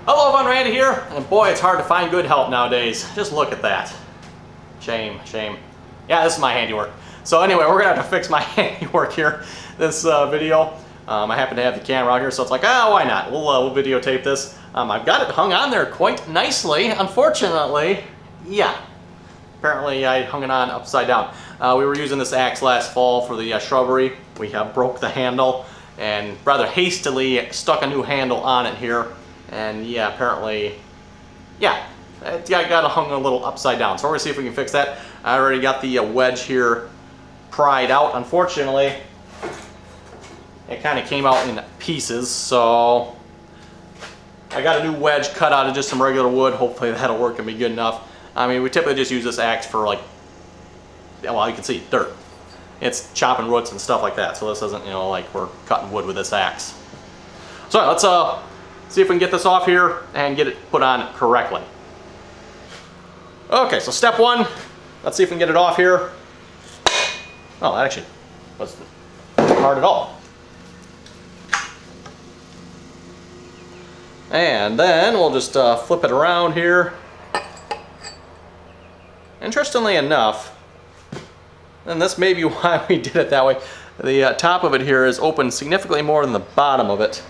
Hello, everyone, Randy here, and boy, it's hard to find good help nowadays. Just look at that. Shame, shame. Yeah, this is my handiwork. So anyway, we're gonna have to fix my handiwork here, this video. I happen to have the camera out here, so it's like, oh, why not? We'll videotape this. I've got it hung on there quite nicely. Unfortunately, yeah, apparently I hung it on upside down. We were using this axe last fall for the shrubbery. We broke the handle and rather hastily stuck a new handle on it here. And yeah, apparently, yeah, it got hung a little upside down. So we're gonna see if we can fix that. I already got the wedge here pried out. Unfortunately, it kind of came out in pieces. So I got a new wedge cut out of just some regular wood. Hopefully that'll work and be good enough. I mean, we typically just use this axe for, like, well, you can see dirt. It's chopping roots and stuff like that. So this isn't, you know, like we're cutting wood with this axe. So let's see if we can get this off here and get it put on correctly. Okay, so step one, let's see if we can get it off here. Oh, that actually wasn't hard at all. And then we'll just flip it around here. Interestingly enough, and this may be why we did it that way, the top of it here is open significantly more than the bottom of it.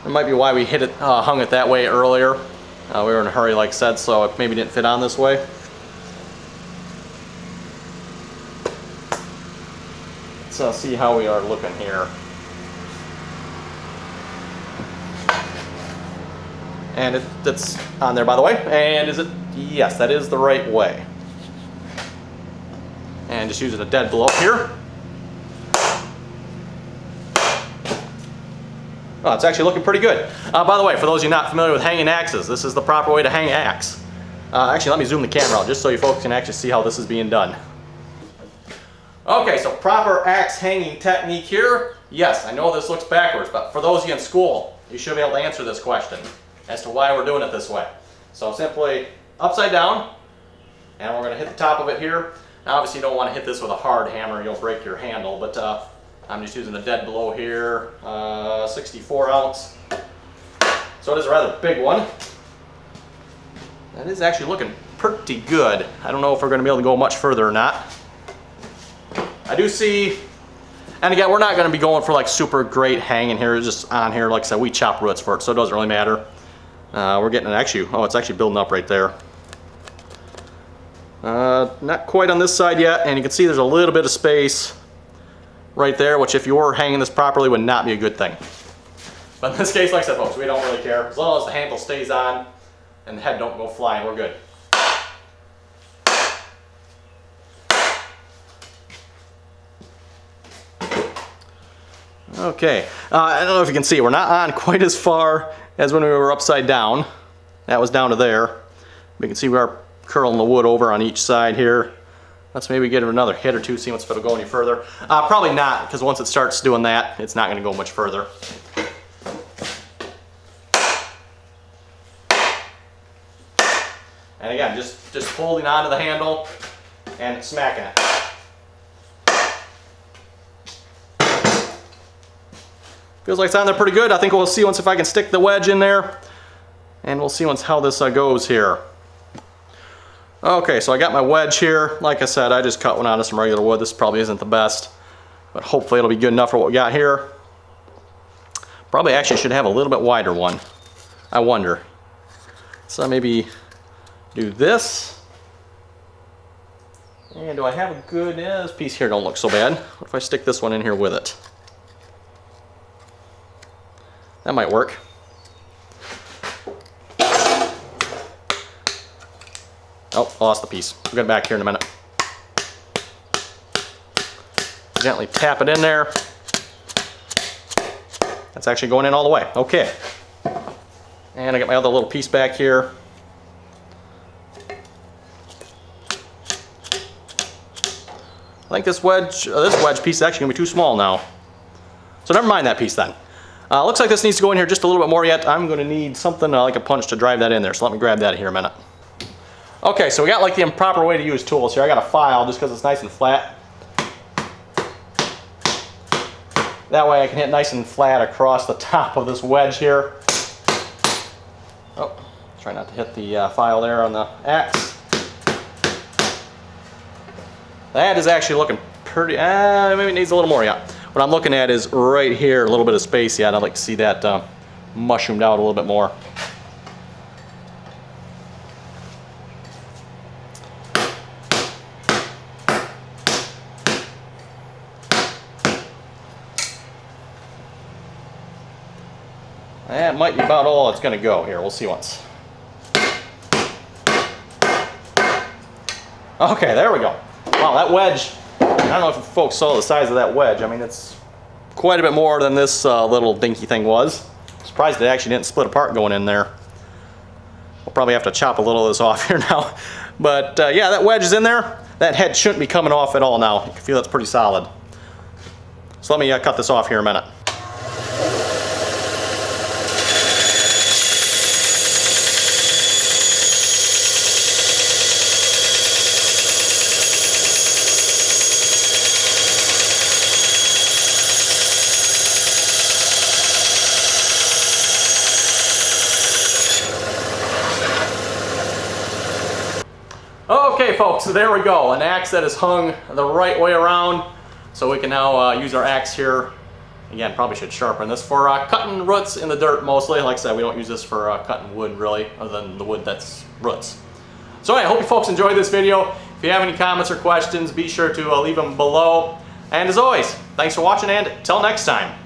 That might be why we hung it that way earlier. We were in a hurry, like I said, so it maybe didn't fit on this way. Let's see how we are looking here. And it's on there, by the way. And is it? Yes, that is the right way. And just using a dead blow here. Oh, it's actually looking pretty good. By the way, for those of you not familiar with hanging axes, this is the proper way to hang an axe. Actually, let me zoom the camera out just so you folks can actually see how this is being done. Okay, so proper axe hanging technique here. Yes, I know this looks backwards, but for those of you in school, you should be able to answer this question as to why we're doing it this way. So simply upside down, and we're going to hit the top of it here. Now, obviously, you don't want to hit this with a hard hammer, you'll break your handle, but I'm just using a dead blow here, 64 ounce. So it is a rather big one. That is actually looking pretty good. I don't know if we're going to be able to go much further or not. I do see, and again, we're not going to be going for like super great hanging here. It's just on here, like I said, we chop roots for it, so it doesn't really matter. We're getting it's actually building up right there. Not quite on this side yet, and you can see there's a little bit of space right there, which if you were hanging this properly would not be a good thing. But in this case, like I said, folks, we don't really care. As long as the handle stays on and the head don't go flying, we're good. Okay, I don't know if you can see, we're not on quite as far as when we were upside down. That was down to there. We can see we are curling the wood over on each side here. Let's maybe get another hit or two, see if it'll go any further. Probably not, because once it starts doing that, it's not going to go much further. And again, just holding onto the handle and smacking it. Feels like it's on there pretty good. I think we'll see once if I can stick the wedge in there, and we'll see once how this goes here. Okay, so I got my wedge here. Like I said, I just cut one out of some regular wood. This probably isn't the best, but hopefully it'll be good enough for what we got here. Probably actually should have a little bit wider one, I wonder. So maybe do this. And do I have a good, this piece here don't look so bad. What if I stick this one in here with it? That might work. Oh, I lost the piece. We'll get it back here in a minute. Gently tap it in there. That's actually going in all the way. Okay. And I got my other little piece back here. I think this wedge piece is actually going to be too small now. So never mind that piece then. Looks like this needs to go in here just a little bit more yet. I'm going to need something like a punch to drive that in there. So let me grab that here a minute. Okay, so we got like the improper way to use tools here. I got a file just because it's nice and flat. That way I can hit nice and flat across the top of this wedge here. Oh, try not to hit the file there on the axe. That is actually looking pretty, maybe it needs a little more, yeah. What I'm looking at is right here, a little bit of space yet. I'd like to see that mushroomed out a little bit more. That might be about all it's going to go here. We'll see once. Okay, there we go. Wow, that wedge, I don't know if folks saw the size of that wedge. I mean, it's quite a bit more than this little dinky thing was. Surprised it actually didn't split apart going in there. We'll probably have to chop a little of this off here now. But yeah, that wedge is in there. That head shouldn't be coming off at all now. You can feel it's pretty solid. So let me cut this off here a minute. Okay folks, so there we go, an axe that is hung the right way around, so we can now use our axe here. Again, probably should sharpen this for cutting roots in the dirt mostly. Like I said, we don't use this for cutting wood really, other than the wood that's roots. So I hope you folks enjoyed this video. If you have any comments or questions, be sure to leave them below. And as always, thanks for watching, and till next time.